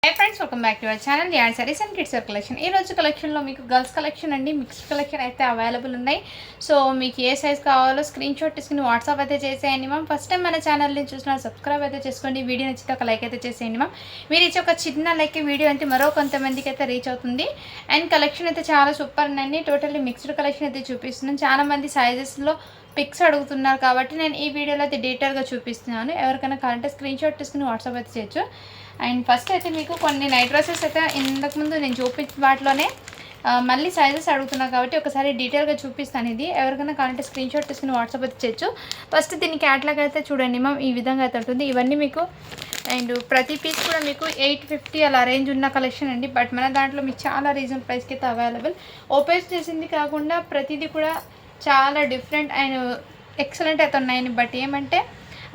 High friends, welcome back to our channel యాడ్ sarees and kids wear collection. ఈ రోజు కలెక్షన్లో మీకు గర్ల్స్ కలెక్షన్ అండి, మిక్స్డ్ కలెక్షన్ అయితే అవైలబుల్ ఉన్నాయి. సో మీకు ఏ సైజ్ కావాలో స్క్రీన్ షాట్ తీసుకుని వాట్సాప్ అయితే చేసేయండి మ్యామ్. ఫస్ట్ టైం మన ఛానల్ని చూసిన సబ్స్క్రైబ్ అయితే చేసుకోండి. వీడియో నచ్చితే ఒక లైక్ అయితే చేసేయండి మ్యామ్. మీరు ఇచ్చే ఒక చిన్న లైక్ వీడియో అంటే మరో కొంతమందికి అయితే రీచ్ అవుతుంది. అండ్ కలెక్షన్ అయితే చాలా సూపర్ ఉందండి. టోటల్లీ మిక్స్డ్ కలెక్షన్ అయితే చూపిస్తున్నాను. చాలామంది సైజెస్లో పిక్స్ అడుగుతున్నారు కాబట్టి నేను ఈ వీడియోలో అయితే డీటెయిల్గా చూపిస్తున్నాను. ఎవరికైనా కావాలంటే స్క్రీన్ షాట్ తీసుకుని వాట్సాప్ అయితే చేయొచ్చు. అండ్ ఫస్ట్ అయితే మీకు కొన్ని నైట్ డ్రెస్సెస్ అయితే ఇంతకుముందు నేను చూపించిన వాటిలోనే మళ్ళీ సైజెస్ అడుగుతున్నా కాబట్టి ఒకసారి డీటెయిల్గా చూపిస్తాను. ఇది ఎవరికైనా కావాలంటే స్క్రీన్ షాట్ తీసుకుని వాట్సాప్ అయితే చేయొచ్చు. ఫస్ట్ దీని క్యాట్లాగ్ అయితే చూడండి మ్యామ్, ఈ విధంగా అయితే ఉంటుంది. ఇవన్నీ మీకు అండ్ ప్రతి పీస్ కూడా మీకు 850 అలా రేంజ్ ఉన్న కలెక్షన్ అండి. బట్ మన దాంట్లో మీకు చాలా రీజనబుల్ ప్రైస్కి అయితే అవైలబుల్. ఓపెన్ చేసింది కాకుండా ప్రతిదీ కూడా చాలా డిఫరెంట్ అండ్ ఎక్సలెంట్ అయితే ఉన్నాయండి. బట్ ఏమంటే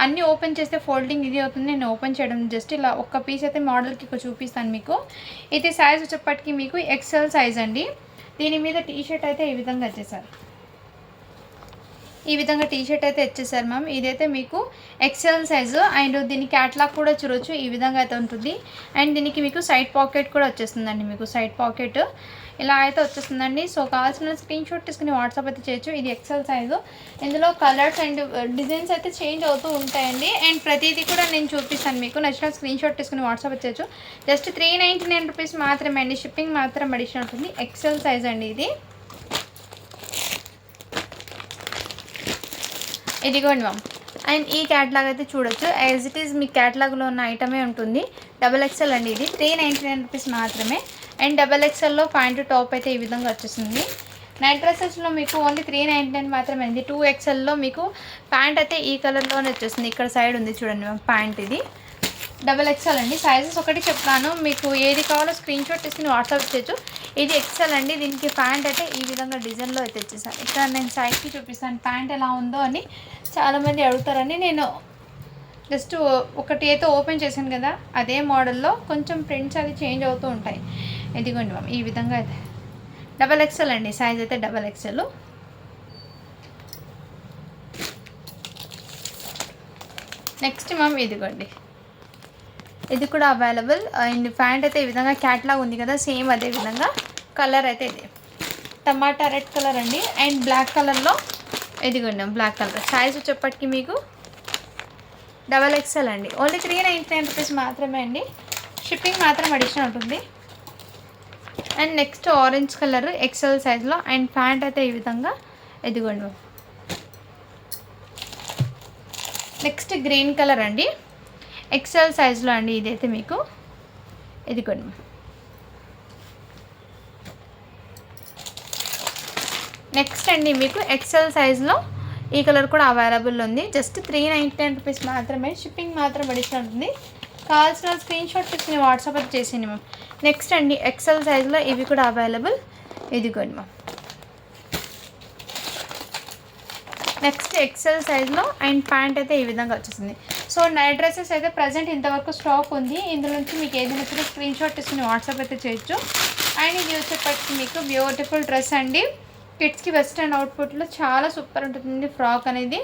అన్నీ ఓపెన్ చేస్తే ఫోల్డింగ్ ఇది అవుతుంది. నేను ఓపెన్ చేయడం జస్ట్ ఇలా ఒక్క పీస్ అయితే మోడల్కి చూపిస్తాను మీకు. ఇది సైజ్ వచ్చేప్పటికి మీకు ఎక్సెల్ సైజ్ అండి. దీని మీద టీషర్ట్ అయితే ఈ విధంగా వచ్చేసారు. ఈ విధంగా టీషర్ట్ అయితే వచ్చేసారు మ్యామ్. ఇదైతే మీకు ఎక్సెల్ సైజు అండ్ దీని క్యాట్లాగ్ కూడా చూడొచ్చు. ఈ విధంగా అయితే ఉంటుంది. అండ్ దీనికి మీకు సైడ్ పాకెట్ కూడా వచ్చేస్తుందండి. మీకు సైడ్ పాకెట్ ఇలా అయితే వచ్చేస్తుందండి. సో కావాల్సిన స్క్రీన్ షాట్ తీసుకుని వాట్సాప్ అయితే చేయొచ్చు. ఇది ఎక్సెల్ సైజు. ఇందులో కలర్స్ అండ్ డిజైన్స్ అయితే చేంజ్ అవుతూ ఉంటాయండి. అండ్ ప్రతిదీ కూడా నేను చూపిస్తాను మీకు. నచ్చిన స్క్రీన్ షాట్ తీసుకుని వాట్సాప్ అయితే చేయొచ్చు. జస్ట్ 399 రూపీస్ మాత్రమే అండి. షిప్పింగ్ మాత్రం అడిషనల్ ఉంటుంది. ఎక్సెల్ సైజ్ అండి ఇది. ఇదిగోండి మ్యామ్. అండ్ ఈ క్యాట్లాగ్ అయితే చూడొచ్చు. యాజ్ ఇట్ ఈజ్ మీ క్యాట్లాగ్లో ఉన్న ఐటమే ఉంటుంది. XXL అండి. ఇది 399 రూపీస్ మాత్రమే. అండ్ XXLలో ప్యాంటు టాప్ అయితే ఈ విధంగా వచ్చేసింది. నైట్ డ్రెస్సెస్లో మీకు ఓన్లీ 399 మాత్రమే అండి. 2XLలో మీకు ప్యాంట్ అయితే ఈ కలర్లోనే వచ్చేస్తుంది. ఇక్కడ సైడ్ ఉంది చూడండి మ్యామ్ ప్యాంట్. ఇది XXL అండి. సైజెస్ ఒకటి చెప్తాను మీకు, ఏది కావాలో స్క్రీన్ షాట్ తీసుకుని వాట్సాప్ చేయొచ్చు. ఇది XL అండి. దీనికి ప్యాంట్ అయితే ఈ విధంగా డిజైన్లో అయితే వచ్చేసాను. ఇక్కడ నేను సైడ్కి చూపిస్తాను ప్యాంట్ ఎలా ఉందో అని చాలామంది అడుగుతారని. నేను జస్ట్ ఒకటి అయితే ఓపెన్ చేశాను కదా, అదే మోడల్లో కొంచెం ప్రింట్స్ అవి చేంజ్ అవుతూ ఉంటాయి. ఇదిగోండి మ్యామ్, ఈ విధంగా అయితే XXL అండి. సైజ్ అయితే XXL. నెక్స్ట్ మ్యామ్ ఇదిగోండి, ఇది కూడా అవైలబుల్. అండ్ ప్యాంట్ అయితే ఈ విధంగా క్యాట్లాగ్ ఉంది కదా, సేమ్ అదే విధంగా కలర్ అయితే ఇది టమాటా రెడ్ కలర్ అండి. అండ్ బ్లాక్ కలర్లో ఇదిగోండి బ్లాక్ కలర్. సైజ్ వచ్చేప్పటికి మీకు XXL అండి. ఓన్లీ 399 రూపీస్ మాత్రమే అండి. షిప్పింగ్ మాత్రం అడిషనల్ ఉంటుంది. And next orange colour XL సైజ్లో. అండ్ ప్యాంట్ అయితే ఈ విధంగా ఇదిగోండి. నెక్స్ట్ గ్రీన్ కలర్ అండి, ఎక్సెల్ సైజ్లో అండి. ఇదైతే మీకు ఇదిగోండి. నెక్స్ట్ అండి మీకు ఎక్సెల్ సైజ్లో ఈ కలర్ కూడా అవైలబుల్ ఉంది. జస్ట్ 399 రూపీస్ మాత్రమే. షిప్పింగ్ మాత్రం అడిషనల్ ఉంటుంది. కావాల్సిన స్క్రీన్ షాట్ తీసుకుని వాట్సాప్ అయితే చేసేయండి మ్యామ్. నెక్స్ట్ అండి ఎక్సెల్ సైజ్లో ఇవి కూడా అవైలబుల్. ఇదిగోండి మ్యామ్. నెక్స్ట్ ఎక్సెల్ సైజ్లో అండ్ ప్యాంట్ అయితే ఈ విధంగా వచ్చేసింది. సో నైట్ డ్రెస్సెస్ అయితే ప్రజెంట్ ఇంతవరకు స్టాక్ ఉంది. ఇందులో నుంచి మీకు ఏది నచ్చినా స్క్రీన్ షాట్ తీసుకుని వాట్సాప్ అయితే చేయొచ్చు. అండ్ ఇది వచ్చేప్పటికి మీకు బ్యూటిఫుల్ డ్రెస్ అండి. కిడ్స్కి వెస్ట్రన్ అవుట్పుట్లో చాలా సూపర్ ఉంటుంది ఫ్రాక్ అనేది.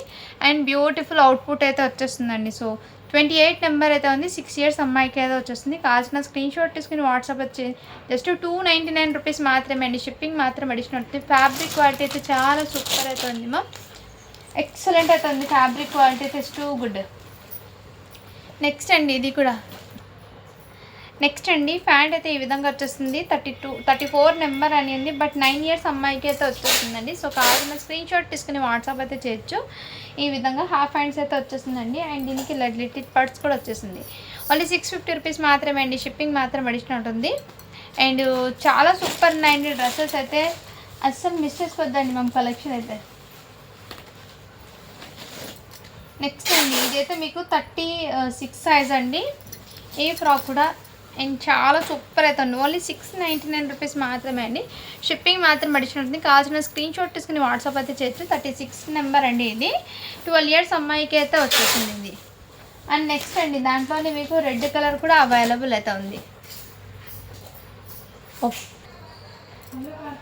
అండ్ బ్యూటిఫుల్ అవుట్పుట్ అయితే వచ్చేస్తుందండి. సో 28 నెంబర్ అయితే ఉంది. 6 ఇయర్స్ అమ్మాయికి అయితే వచ్చేస్తుంది. కావాల్సిన స్క్రీన్ షాట్ తీసుకుని వాట్సాప్ వచ్చి జస్ట్ 299 రూపీస్ మాత్రమే అండి. షిప్పింగ్ మాత్రం అడిషనల్ ఉంటుంది. ఫ్యాబ్రిక్ క్వాలిటీ అయితే చాలా సూపర్ అయితే ఉంది మ్యామ్. ఎక్సలెంట్ అయితే ఉంది. ఫ్యాబ్రిక్ క్వాలిటీ అయితే టూ గుడ్. నెక్స్ట్ అండి ఇది కూడా. నెక్స్ట్ అండి ప్యాంట్ అయితే ఈ విధంగా వచ్చేస్తుంది. 34 నెంబర్ అని ఉంది. బట్ 9 ఇయర్స్ అమ్మాయికి అయితే వచ్చేస్తుందండి. సో కావాల్సిన స్క్రీన్ షాట్ తీసుకుని వాట్సాప్ అయితే చేయొచ్చు. ఈ విధంగా హాఫ్ హ్యాండ్స్ అయితే వచ్చేస్తుందండి. అండ్ దీనికి లిటిల్ పర్ట్స్ కూడా వచ్చేసింది. ఓన్లీ 650 రూపీస్ మాత్రమే అండి. షిప్పింగ్ మాత్రం అడిషనల్ ఉంటుంది. అండ్ చాలా సూపర్ ఉన్నాయండి డ్రెస్సెస్ అయితే. అస్సలు మిస్ చేసుకోవద్దండి మేము కలెక్షన్ అయితే. నెక్స్ట్ అండి ఇదైతే మీకు 36 సైజ్ అండి. ఈ ఫ్రాక్ కూడా అండ్ చాలా సూపర్ అయితే ఉంది. ఓన్లీ 699 రూపీస్ మాత్రమే అండి. షిప్పింగ్ మాత్రం అడిషనల్ ఉంటుంది. కావాల్సిన స్క్రీన్ షాట్ తీసుకుని వాట్సాప్ అయితే చేయొచ్చు. 36 నెంబర్ అండి. ఇది 12 ఇయర్స్ అమ్మాయికి అయితే వచ్చేసింది ఇది. అండ్ నెక్స్ట్ అండి దాంట్లోనే మీకు రెడ్ కలర్ కూడా అవైలబుల్ అయితే ఉంది.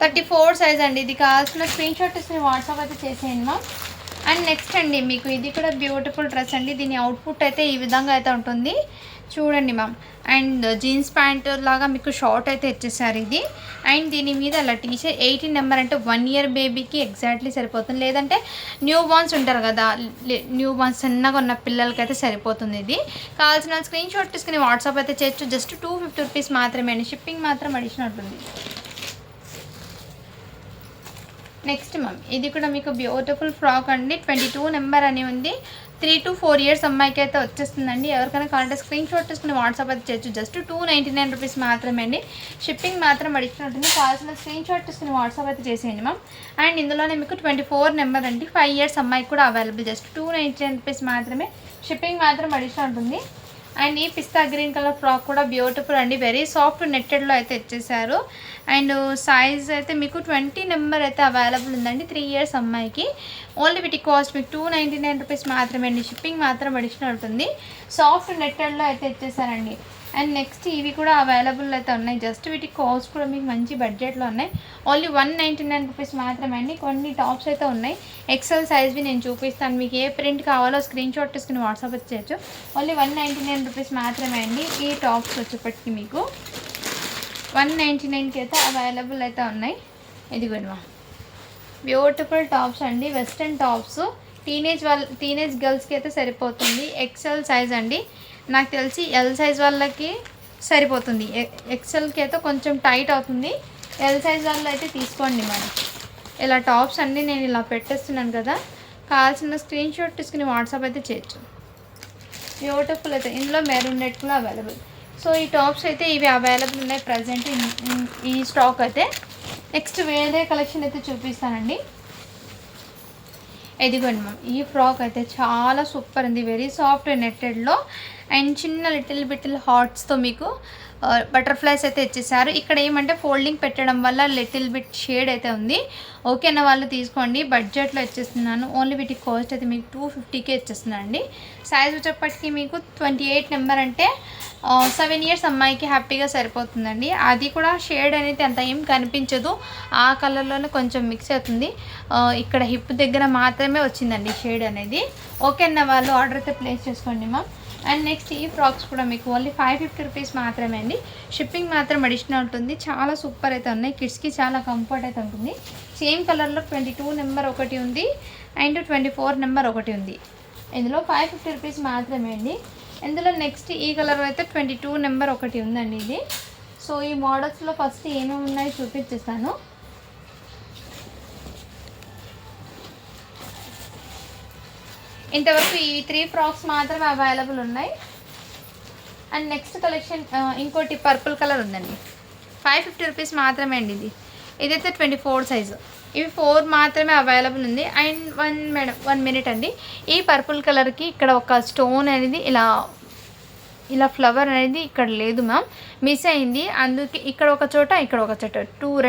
34 సైజ్ అండి. ఇది కావాల్సిన స్క్రీన్ షాట్ తీసుకుని వాట్సాప్ అయితే చేసేయండి మ్యామ్. అండ్ నెక్స్ట్ అండి మీకు ఇది కూడా బ్యూటిఫుల్ డ్రెస్ అండి. దీని అవుట్పుట్ అయితే ఈ విధంగా అయితే ఉంటుంది. చూడండి మ్యామ్. అండ్ జీన్స్ ప్యాంట్ లాగా మీకు షార్ట్ అయితే ఇచ్చేసారు ఇది. అండ్ దీని మీద అలా టీషర్ట్ 18 నెంబర్ అంటే 1 ఇయర్ బేబీకి ఎగ్జాక్ట్లీ సరిపోతుంది. లేదంటే న్యూ బార్న్స్ ఉంటారు కదా, న్యూ బార్న్స్ చిన్నగా ఉన్న పిల్లలకైతే సరిపోతుంది. ఇది కావాల్సిన స్క్రీన్ షాట్ తీసుకుని వాట్సాప్ అయితే చేయొచ్చు. జస్ట్ 250 రూపీస్ మాత్రమే అండి. షిప్పింగ్ మాత్రం అడిషనల్ ఉంటుంది. నెక్స్ట్ మ్యామ్, ఇది కూడా మీకు బ్యూటిఫుల్ ఫ్రాక్ అండి. 22 నెంబర్ అని ఉంది. 3 to 4 ఇయర్స్ అమ్మాయికి అయితే వచ్చేస్తుందండి. ఎవరికైనా కావాలంటే స్క్రీన్ షాట్ తీసుకుని వాట్సాప్ అయితే చేయొచ్చు. జస్ట్ 299 రూపీస్ మాత్రమే అండి. షిప్పింగ్ మాత్రం అడిషనల్ ఉంటుంది. కావాల్సిన స్క్రీన్ షాట్ తీసుకుని వాట్సాప్ అయితే చేసేయండి మ్యామ్. అండ్ ఇందులోనే మీకు 24 నెంబర్ అండి. 5 ఇయర్స్ అమ్మాయికి కూడా అవైలబుల్. జస్ట్ 299 రూపీస్ మాత్రమే. షిప్పింగ్ మాత్రం అడిషనల్ ఉంటుంది. అండ్ ఈ పిస్తా గ్రీన్ కలర్ ఫ్రాక్ కూడా బ్యూటిఫుల్ అండి. వెరీ సాఫ్ట్ నెట్టెడ్లో అయితే ఇచ్చేసారు. అండ్ సైజ్ అయితే మీకు 20 నెంబర్ అయితే అవైలబుల్ ఉందండి. 3 ఇయర్స్ అమ్మాయికి. ఓన్లీ వీటి కాస్ట్ మీకు 299 రూపీస్ మాత్రమే అండి. షిప్పింగ్ మాత్రం అడిషనల్ ఉంటుంది. సాఫ్ట్ నెట్టెడ్లో అయితే ఇచ్చేసారండి. అండ్ నెక్స్ట్ ఇవి కూడా అవైలబుల్ అయితే ఉన్నాయి. జస్ట్ వీటి కాస్ట్ కూడా మీకు మంచి బడ్జెట్లో ఉన్నాయి. ఓన్లీ 199 రూపీస్ మాత్రమే అండి. కొన్ని టాప్స్ అయితే ఉన్నాయి. ఎక్సెల్ సైజ్వి నేను చూపిస్తాను. మీకు ఏ ప్రింట్ కావాలో స్క్రీన్ షాట్ తీసుకుని వాట్సాప్ చేయొచ్చు. ఓన్లీ 199 రూపీస్ మాత్రమే అండి. ఈ టాప్స్ వచ్చేప్పటికి మీకు 199కి అయితే అవైలబుల్ అయితే ఉన్నాయి. ఇదిగోండి బ్యూటిఫుల్ టాప్స్ అండి. వెస్ట్రన్ టాప్స్ టీనేజ్ గర్ల్స్కి అయితే సరిపోతుంది. ఎక్సెల్ సైజ్ అండి. నాకు తెలిసి ఎల్ సైజ్ వాళ్ళకి సరిపోతుంది. ఎక్సెల్కి అయితే కొంచెం టైట్ అవుతుంది. ఎల్ సైజ్ వాళ్ళు అయితే తీసుకోండి మరి. ఇలా టాప్స్ అన్నీ నేను ఇలా పెట్టేస్తున్నాను కదా, కావాల్సిన స్క్రీన్ షాట్ తీసుకుని వాట్సాప్ అయితే చేయొచ్చు. బ్యూటిఫుల్ అయితే ఇందులో మెరూన్ నెట్ కూడా అవైలబుల్. సో ఈ టాప్స్ అయితే ఇవి అవైలబుల్ ఉన్నాయి ప్రజెంట్ ఈ స్టాక్ అయితే. నెక్స్ట్ వేరే కలెక్షన్ అయితే చూపిస్తానండి. ఇదిగోండి మ్యామ్, ఈ ఫ్రాక్ అయితే చాలా సూపర్ ఉంది. వెరీ సాఫ్ట్ నెట్టెడ్లో అండ్ చిన్న లిటిల్ హార్ట్స్తో మీకు బటర్ఫ్లైస్ అయితే ఇచ్చేసారు. ఇక్కడ ఏమంటే ఫోల్డింగ్ పెట్టడం వల్ల లిటిల్ బిట్ షేడ్ అయితే ఉంది. ఓకే అన్న వాళ్ళు తీసుకోండి. బడ్జెట్లో ఇచ్చేస్తున్నాను. ఓన్లీ వీటి కాస్ట్ అయితే మీకు 250కే ఇచ్చేస్తున్నాను అండి. సైజ్ వచ్చేప్పటికి మీకు 28 నెంబర్ అంటే 7 ఇయర్స్ అమ్మాయికి హ్యాపీగా సరిపోతుందండి. అది కూడా షేడ్ అనేది అంత ఏం కనిపించదు. ఆ కలర్లోనే కొంచెం మిక్స్ అవుతుంది. ఇక్కడ హిప్ దగ్గర మాత్రమే వచ్చిందండి షేడ్ అనేది. ఓకే అన్న వాళ్ళు ఆర్డర్ అయితే ప్లేస్ చేసుకోండి మ్యామ్. అండ్ నెక్స్ట్ ఈ ఫ్రాక్స్ కూడా మీకు ఓన్లీ 550 రూపీస్ మాత్రమే అండి. షిప్పింగ్ మాత్రం అడిషనల్ ఉంటుంది. చాలా సూపర్ అయితే ఉన్నాయి. కిడ్స్కి చాలా కంఫర్ట్ అయితే ఉంటుంది. సేమ్ కలర్లో 22 నెంబర్ ఒకటి ఉంది అండ్ 24 నెంబర్ ఒకటి ఉంది. ఇందులో 550 రూపీస్ మాత్రమే అండి. ఇందులో నెక్స్ట్ ఈ కలర్ అయితే 22 నెంబర్ ఒకటి ఉందండి ఇది. సో ఈ మోడల్స్లో ఫస్ట్ ఏమేమి ఉన్నాయో చూపించేస్తాను. ఇంతవరకు ఈ 3 ఫ్రాక్స్ మాత్రమే అవైలబుల్ ఉన్నాయి. అండ్ నెక్స్ట్ కలెక్షన్ ఇంకోటి పర్పుల్ కలర్ ఉందండి. 550 రూపీస్ మాత్రమే అండి ఇది. ఇదైతే 24 సైజు. ఇవి 4 మాత్రమే అవైలబుల్ ఉంది. అండ్ వన్ మినిట్ అండి. ఈ పర్పుల్ కలర్కి ఇక్కడ ఒక స్టోన్ అనేది ఇలా ఫ్లవర్ అనేది ఇక్కడ లేదు మ్యామ్, మిస్ అయింది. అందుకే ఇక్కడ ఒక చోట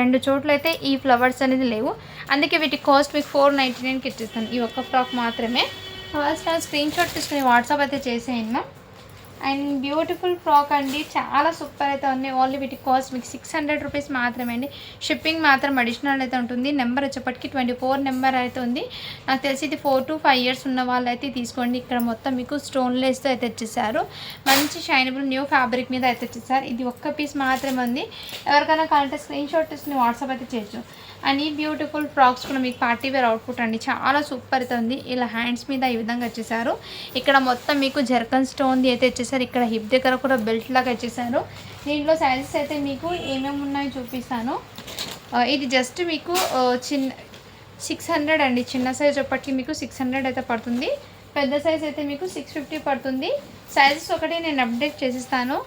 రెండు చోట్ల అయితే ఈ ఫ్లవర్స్ అనేది లేవు. అందుకే వీటి కాస్ట్ మీకు 499కి ఇచ్చేస్తాను. ఈ ఒక్క ఫ్రాక్ మాత్రమే. ఫస్ట్ స్క్రీన్ షాట్ తీసుకుని వాట్సాప్ అయితే చేసేయండి మ్యామ్. అండ్ బ్యూటిఫుల్ ఫ్రాక్ అండి. చాలా సూపర్ అయితే ఉంది. ఓన్లీ వీటి కాస్ట్ మీకు 600 రూపీస్ మాత్రమే అండి. షిప్పింగ్ మాత్రం అడిషనల్ అయితే ఉంటుంది. నెంబర్ వచ్చేప్పటికి 24 నెంబర్ అయితే ఉంది. నాకు తెలిసి ఇది 4 to 5 ఇయర్స్ ఉన్న వాళ్ళు అయితే తీసుకోండి. ఇక్కడ మొత్తం మీకు స్టోన్ లేస్తో అయితే ఇచ్చేసారు. మంచి షైనబుల్ న్యూ ఫ్యాబ్రిక్ మీద అయితే ఇచ్చేసారు. ఇది ఒక్క పీస్ మాత్రమే ఉంది. ఎవరికైనా కావాలంటే స్క్రీన్ షాట్ తీసుకుని వాట్సాప్ అయితే చేయొచ్చు. అండ్ ఈ బ్యూటిఫుల్ ఫ్రాక్స్ కూడా మీకు పార్టీ వేర్ అవుట్పుట్ అండి. చాలా సూపర్ అయితే ఉంది. ఇలా హ్యాండ్స్ మీద ఈ విధంగా వచ్చేసారు. ఇక్కడ మొత్తం మీకు జర్కన్ స్టోన్ది అయితే ఇచ్చేసారు. ఇక్కడ హిప్ దగ్గర కూడా బెల్ట్ లాగా ఇచ్చేసారు. దీంట్లో సైజెస్ అయితే మీకు ఏమేమి ఉన్నాయో చూపిస్తాను. ఇది జస్ట్ మీకు 600 అండి. చిన్న సైజ్ అప్పటికి మీకు 600 అయితే పడుతుంది. పెద్ద సైజ్ అయితే మీకు 650 పడుతుంది. సైజెస్ ఒకటి నేను అప్డేట్ చేసిస్తాను.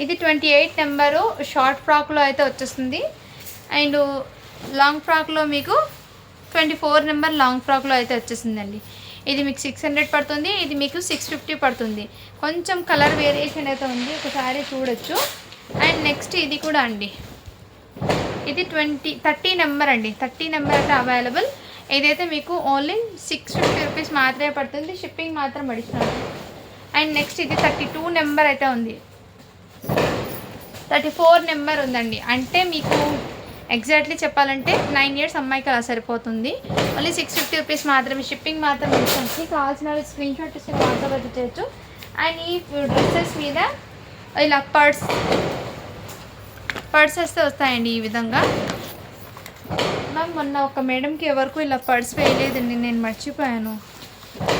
ఇది 28 నెంబరు షార్ట్ ఫ్రాక్లో అయితే వచ్చేస్తుంది. అండ్ లాంగ్ ఫ్రాక్లో మీకు 24 నెంబర్ లాంగ్ ఫ్రాక్లో అయితే వచ్చేసిందండి. ఇది మీకు 600 పడుతుంది. ఇది మీకు 650 పడుతుంది. కొంచెం కలర్ వేరియేషన్ అయితే ఉంది, ఒకసారి చూడొచ్చు. అండ్ నెక్స్ట్ ఇది కూడా అండి, ఇది 30 నెంబర్ అండి. 30 నెంబర్ అయితే అవైలబుల్. ఇదైతే మీకు ఓన్లీ 650 రూపీస్ మాత్రమే పడుతుంది. షిప్పింగ్ మాత్రం అడిషనల్. అండ్ నెక్స్ట్ ఇది 32 నెంబర్ అయితే ఉంది. 34 నెంబర్ ఉందండి. అంటే మీకు ఎగ్జాక్ట్లీ చెప్పాలంటే 9 ఇయర్స్ అమ్మాయికి అలా సరిపోతుంది. ఓన్లీ 650 రూపీస్ మాత్రమే. షిప్పింగ్ మాత్రం ఇస్తుంది. కావాల్సిన స్క్రీన్ షాట్ తీసుకుని వాట్సాప్ అయితే చేయొచ్చు. అండ్ ఈ డ్రెస్సెస్ మీద ఇలా పర్స్ వస్తే వస్తాయండి ఈ విధంగా. మ్యామ్ మొన్న ఒక మేడంకి ఎవరికి ఇలా పర్స్ వేయలేదండి, నేను మర్చిపోయాను.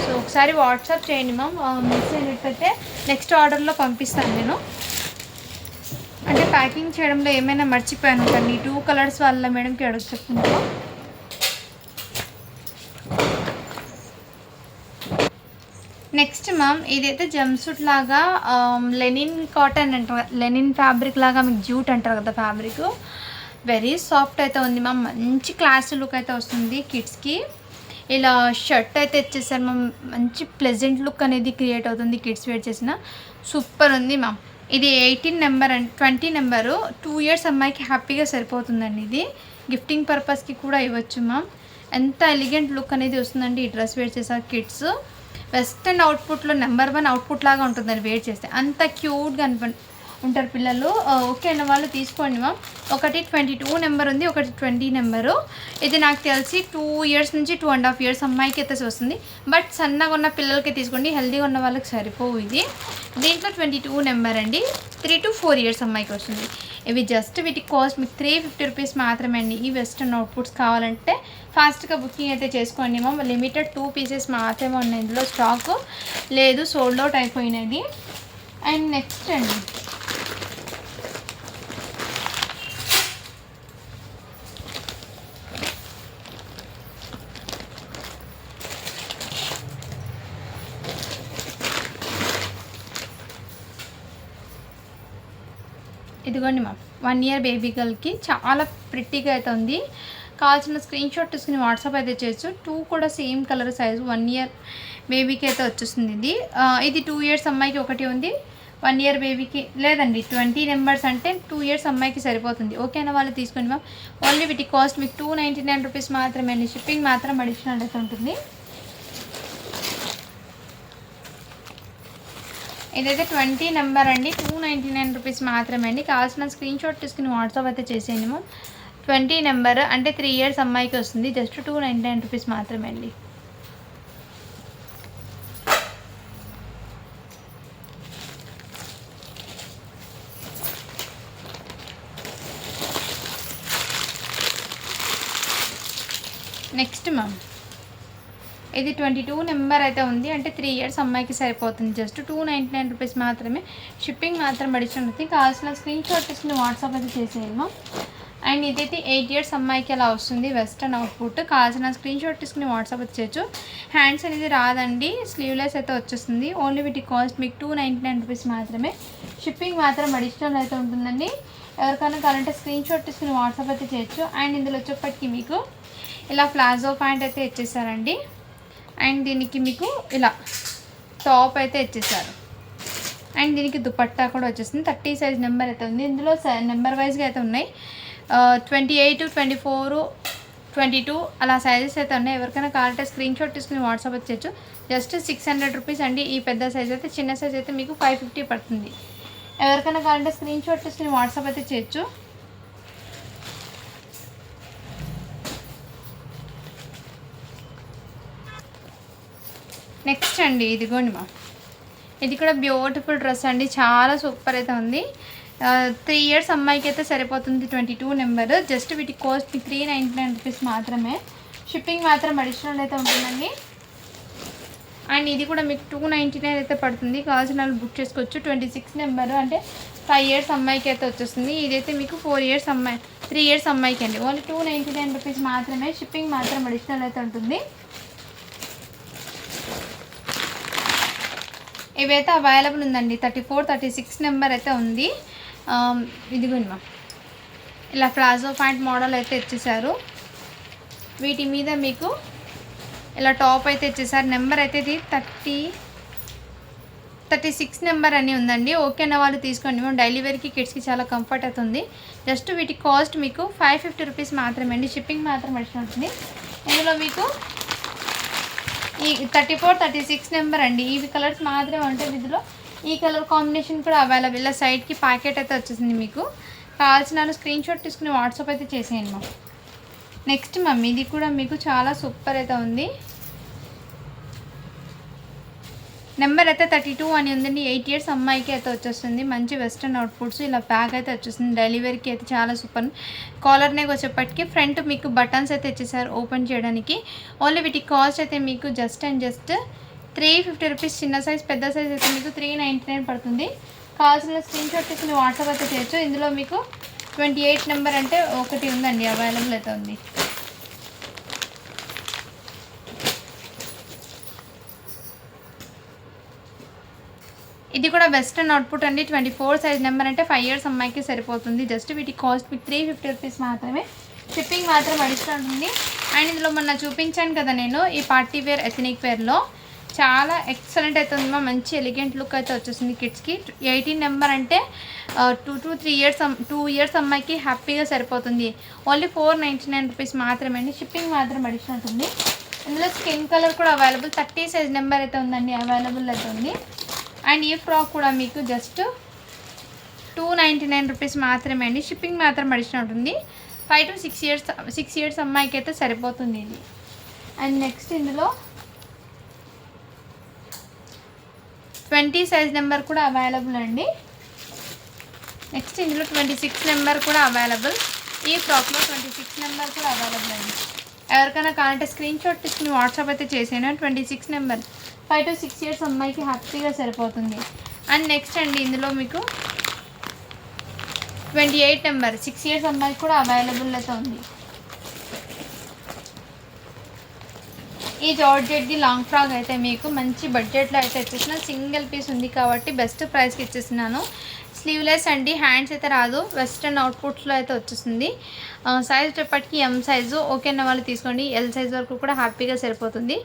సో ఒకసారి వాట్సాప్ చేయండి మ్యామ్, మిస్ అయినట్టయితే నెక్స్ట్ ఆర్డర్లో పంపిస్తాను నేను. అంటే ప్యాకింగ్ చేయడంలో ఏమైనా మర్చిపోయాను కానీ 2 కలర్స్ వాళ్ళ మేడంకి అడుగు చెప్తున్నాను. నెక్స్ట్ మ్యామ్ ఇదైతే జంప్సూట్ లాగా లెనిన్ కాటన్ అంటారు, లెనిన్ ఫ్యాబ్రిక్ లాగా, మీకు జూట్ అంటారు కదా ఫ్యాబ్రిక్. వెరీ సాఫ్ట్ అయితే ఉంది మ్యామ్, మంచి క్లాస్ లుక్ అయితే వస్తుంది కిడ్స్కి. ఇలా షర్ట్ అయితే ఇచ్చేసారు మ్యామ్, మంచి ప్లెజెంట్ లుక్ అనేది క్రియేట్ అవుతుంది కిడ్స్ వేర్ చేసిన. సూపర్ ఉంది మ్యామ్. ఇది 18 నెంబర్ అండ్ 20 నెంబరు. 2 ఇయర్స్ అమ్మాయికి హ్యాపీగా సరిపోతుందండి. ఇది గిఫ్టింగ్ పర్పస్కి కూడా ఇవ్వచ్చు మ్యామ్. ఎంత ఎలిగెంట్ లుక్ అనేది వస్తుందండి ఈ డ్రెస్ వేర్ చేసా. కిడ్స్ వెస్ట్రన్ అవుట్పుట్లో నెంబర్ 1 అవుట్పుట్ లాగా ఉంటుందని వేర్ చేస్తే, అంత క్యూట్గా ఉంటారు పిల్లలు. ఓకే అన్న వాళ్ళు తీసుకోండి మ్యామ్. ఒకటి 22 నెంబర్ ఉంది, ఒకటి 20 నెంబరు. ఇది నాకు తెలిసి 2 ఇయర్స్ నుంచి 2.5 ఇయర్స్ అమ్మాయికి అయితే వస్తుంది. బట్ సన్నగా ఉన్న పిల్లలకి తీసుకోండి, హెల్దీగా ఉన్న వాళ్ళకి సరిపోవు ఇది. దీంట్లో 22 నెంబర్ అండి, 3 to 4 ఇయర్స్ అమ్మాయికి వస్తుంది. ఇవి జస్ట్ వీటి కాస్ట్ మీకు 350 రూపీస్ మాత్రమే అండి. ఈ వెస్ట్రన్ అవుట్పుట్స్ కావాలంటే ఫాస్ట్గా బుకింగ్ అయితే చేసుకోండి మ్యామ్. లిమిటెడ్ 2 పీసెస్ మాత్రమే ఉన్నాయి ఇందులో, స్టాక్ లేదు, సోల్డ్ అవుట్ అయిపోయినది. అండ్ నెక్స్ట్ అండి ఇదిగోండి మ్యామ్, 1 ఇయర్ బేబీ గర్ల్కి చాలా ప్రిట్టిగా అయితే ఉంది. కావాల్సిన స్క్రీన్ షాట్ తీసుకుని వాట్సాప్ అయితే చేయొచ్చు. 2 కూడా సేమ్ కలర్ సైజు 1 ఇయర్ బేబీకి అయితే వచ్చేస్తుంది ఇది. ఇది 2 ఇయర్స్ అమ్మాయికి ఒకటి ఉంది, 1 ఇయర్ బేబీకి లేదండి. 20 నెంబర్స్ అంటే 2 ఇయర్స్ అమ్మాయికి సరిపోతుంది. ఓకేనా వాళ్ళు తీసుకోండి మ్యామ్. ఓన్లీ వీటి కాస్ట్ మీకు 299 రూపీస్ మాత్రమే అండి. షిప్పింగ్ మాత్రం అడిషనల్ అయితే ఉంటుంది. ఇదైతే 20 నెంబర్ అండి, 299 రూపీస్ మాత్రమే అండి. కావాల్సిన స్క్రీన్ షాట్ తీసుకుని వాట్సాప్ అయితే చేసేయండి మ్యామ్. 20 నెంబర్ అంటే 3 ఇయర్స్ అమ్మాయికి వస్తుంది. జస్ట్ 299 రూపీస్ మాత్రమే అండి. నెక్స్ట్ మ్యామ్ ఇది 22 నెంబర్ అయితే ఉంది, అంటే 3 ఇయర్స్ అమ్మాయికి సరిపోతుంది. జస్ట్ 299 రూపీస్ మాత్రమే. షిప్పింగ్ మాత్రం అడిషనల్ ఉంది. కావాల్సిన స్క్రీన్ షాట్ తీసుకుని వాట్సాప్ అయితే చేసేయండి మ్యామ్. అండ్ ఇదైతే 8 ఇయర్స్ అమ్మాయికి అలా వస్తుంది వెస్ట్రన్ అవుట్పుట్. కావాల్సిన స్క్రీన్ షాట్ తీసుకుని వాట్సాప్ అయితే చేయొచ్చు. హ్యాండ్స్ అనేది రాదండి, స్లీవ్లెస్ అయితే వచ్చేస్తుంది. ఓన్లీ వీటి కాస్ట్ మీకు 299 రూపీస్ మాత్రమే. షిప్పింగ్ మాత్రం అడిషనల్ అయితే ఉంటుందండి. ఎవరికైనా కావాలంటే స్క్రీన్ షాట్ తీసుకుని వాట్సాప్ అయితే చేయొచ్చు. అండ్ ఇందులో వచ్చేప్పటికి మీకు ఇలా ప్లాజో ప్యాంట్ అయితే ఇచ్చేసారండి. అండ్ దీనికి మీకు ఇలా టాప్ అయితే ఇచ్చేసారు. అండ్ దీనికి దుపట్టా కూడా వచ్చేసింది. 30 సైజ్ నెంబర్ అయితే ఉంది. ఇందులో నెంబర్ వైజ్గా అయితే ఉన్నాయి. 28, 24, 22 అలా సైజెస్ అయితే ఉన్నాయి. ఎవరికైనా కావాలంటే స్క్రీన్ షాట్ తీసుకుని వాట్సాప్ అయితే చేయొచ్చు. జస్ట్ 600 రూపీస్ అండి ఈ పెద్ద సైజ్ అయితే. చిన్న సైజ్ అయితే మీకు 550 పడుతుంది. ఎవరికైనా కావాలంటే స్క్రీన్ షాట్ తీసుకుని వాట్సాప్ అయితే చేయొచ్చు. నెక్స్ట్ అండి ఇదిగోండి మా, ఇది కూడా బ్యూటిఫుల్ డ్రెస్ అండి, చాలా సూపర్ అయితే ఉంది. 3 ఇయర్స్ అమ్మాయికి అయితే సరిపోతుంది. 22 నెంబర్. జస్ట్ వీటి కాస్ట్ 399 రూపీస్ మాత్రమే. షిప్పింగ్ మాత్రం అడిషనల్ అయితే ఉంటుందండి. అండ్ ఇది కూడా మీకు 299 అయితే పడుతుంది. కావాల్సిన వాళ్ళు బుక్ చేసుకోవచ్చు. 26 నెంబర్ అంటే 5 ఇయర్స్ అమ్మాయికి అయితే వచ్చేస్తుంది. ఇదైతే మీకు 3 ఇయర్స్ అమ్మాయికి అండి. ఓన్లీ 299 రూపీస్ మాత్రమే. షిప్పింగ్ మాత్రం అడిషనల్ అయితే ఉంటుంది. ఇవైతే అవైలబుల్ ఉందండి. 34, 36 నెంబర్ అయితే ఉంది. ఇదిగోండి మా, ఇలా ప్లాజో ప్యాంట్ మోడల్ అయితే ఇచ్చేసారు. వీటి మీద మీకు ఇలా టాప్ అయితే ఇచ్చేసారు. నెంబర్ అయితే ఇది 36 నెంబర్ అని ఉందండి. ఓకేనా వాళ్ళు తీసుకోండి. మేము డైలీ వేర్కి కిడ్స్కి చాలా కంఫర్ట్ అవుతుంది. జస్ట్ వీటి కాస్ట్ మీకు 550 రూపీస్ మాత్రమే అండి. షిప్పింగ్ మాత్రం అడిషనల్ ఉంటుంది. ఇందులో మీకు ఈ 34, 36 నెంబర్ అండి. ఇవి కలర్స్ మాత్రమే ఉంటాయి. ఇందులో ఈ కలర్ కాంబినేషన్ కూడా అవైలబుల్. ఇలా సైడ్కి ప్యాకెట్ అయితే వచ్చేసింది. మీకు కావాల్సిన స్క్రీన్ షాట్ తీసుకుని వాట్సాప్ అయితే చేసేయండి మా. నెక్స్ట్ మమ్మీ ఇది కూడా మీకు చాలా సూపర్ అయితే ఉంది. నెంబర్ అయితే 32 అని ఉందండి. 8 ఇయర్స్ అమ్మాయికి అయితే వచ్చేస్తుంది. మంచి వెస్ట్రన్ అవుట్ఫుట్స్ ఇలా ప్యాక్ అయితే వచ్చేస్తుంది. డెలివరీకి అయితే చాలా సూపర్. కాలర్ నెక్ వచ్చేప్పటికి ఫ్రంట్ మీకు బటన్స్ అయితే ఇచ్చేసారు ఓపెన్ చేయడానికి. ఓన్లీ వీటి కాస్ట్ అయితే మీకు జస్ట్ 350 రూపీస్. చిన్న సైజ్, పెద్ద సైజ్ అయితే మీకు 399 పడుతుంది. కావాల్సిన స్క్రీన్ షాట్ తీసుకుని వాట్సాప్ అయితే చేయొచ్చు. ఇందులో మీకు 28 నెంబర్ అంటే ఒకటి ఉందండి, అవైలబుల్ అయితే ఉంది. ఇది కూడా వెస్ట్రన్ అవుట్పుట్ అండి. 24 సైజ్ నెంబర్ అంటే 5 ఇయర్స్ అమ్మాయికి సరిపోతుంది. జస్ట్ వీటి కాస్ట్ మీకు 350 రూపీస్ మాత్రమే. షిప్పింగ్ మాత్రం అడిషనల్ ఉంది. అండ్ ఇందులో మొన్న చూపించాను కదా నేను ఈ పార్టీ వేర్ ఎథనిక్ వేర్లో చాలా ఎక్సలెంట్ అయితే ఉందమ్మా. మంచి ఎలిగెంట్ లుక్ అయితే వచ్చేసింది కిడ్స్కి. 18 నెంబర్ అంటే 2 to 3 ఇయర్స్ 2 ఇయర్స్ అమ్మాయికి హ్యాపీగా సరిపోతుంది. ఓన్లీ 499 రూపీస్ మాత్రమే అండి. షిప్పింగ్ మాత్రం అడిషనల్ ఉంది. ఇందులో స్కిన్ కలర్ కూడా అవైలబుల్. 30 సైజ్ నెంబర్ అయితే ఉందండి, అవైలబుల్ అయితే ఉంది. అండ్ ఈ ఫ్రాక్ కూడా మీకు జస్ట్ 299 రూపీస్ మాత్రమే అండి. షిప్పింగ్ మాత్రం అడిషనల్ ఉంటుంది. 5 to 6 ఇయర్స్ అమ్మాయికి అయితే సరిపోతుంది ఇది. అండ్ నెక్స్ట్ ఇందులో 20 సైజ్ నెంబర్ కూడా అవైలబుల్ అండి. నెక్స్ట్ ఇందులో 26 నెంబర్ కూడా అవైలబుల్. ఈ ఫ్రాక్లో 26 నెంబర్ కూడా అవైలబుల్ అండి. ఎవరికైనా కావాలంటే స్క్రీన్ షాట్ తీసుకుని వాట్సాప్ అయితే చేసాను. 26 నెంబర్ 5 to 6 ఇయర్స్ అమ్మాయికి హ్యాపీగా సరిపోతుంది. అండ్ నెక్స్ట్ అండి ఇందులో మీకు 28 నెంబర్ 6 ఇయర్స్ అమ్మాయికి కూడా అవైలబుల్ అయితే ఉంది. ఈ జార్జెట్ది లాంగ్ ఫ్రాక్ అయితే మీకు మంచి బడ్జెట్లో అయితే ఇచ్చేసిన. సింగిల్ పీస్ ఉంది కాబట్టి బెస్ట్ ప్రైస్కి ఇచ్చేస్తున్నాను. స్లీవ్లెస్ అండి, హ్యాండ్స్ అయితే రాదు. వెస్ట్రన్ అవుట్పుట్స్లో అయితే వచ్చేస్తుంది. సైజ్ వచ్చేప్పటికి ఎం సైజు ఓకే అన్న వాళ్ళు తీసుకోండి. ఎల్ సైజ్ వరకు కూడా హ్యాపీగా సరిపోతుంది.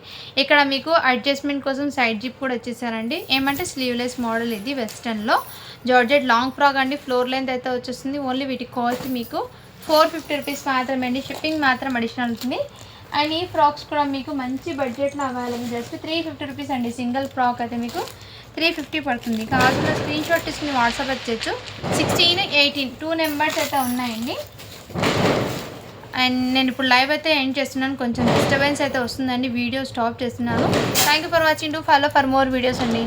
ఇక్కడ మీకు అడ్జస్ట్మెంట్ కోసం సైడ్ జిప్ కూడా వచ్చేసారండి. ఏమంటే స్లీవ్లెస్ మోడల్ ఇది వెస్ట్రన్లో జార్జెట్ లాంగ్ ఫ్రాక్ అండి. ఫ్లోర్ లెంత్ అయితే వచ్చేస్తుంది. ఓన్లీ వీటి కాస్ట్ మీకు 450 రూపీస్ మాత్రమే అండి. షిప్పింగ్ మాత్రం అడిషనల్ ఉంటుంది. అండ్ ఈ ఫ్రాక్స్ కూడా మీకు మంచి బడ్జెట్లో అవైలబుల్. జస్ట్ 350 రూపీస్ అండి. సింగిల్ ఫ్రాక్ అయితే మీకు 350 పడుతుంది. కావాల్సిన స్క్రీన్ షాట్ తీసుకుని వాట్సాప్ వచ్చేయచ్చు. 16, 18 2 నెంబర్స్ అయితే ఉన్నాయండి. అండ్ నేను ఇప్పుడు లైవ్ అయితే ఎండ్ చేస్తున్నాను. కొంచెం డిస్టర్బెన్స్ అయితే వస్తుందండి, వీడియో స్టాప్ చేస్తున్నాను. Thank you for watching. To follow for more videos అండి.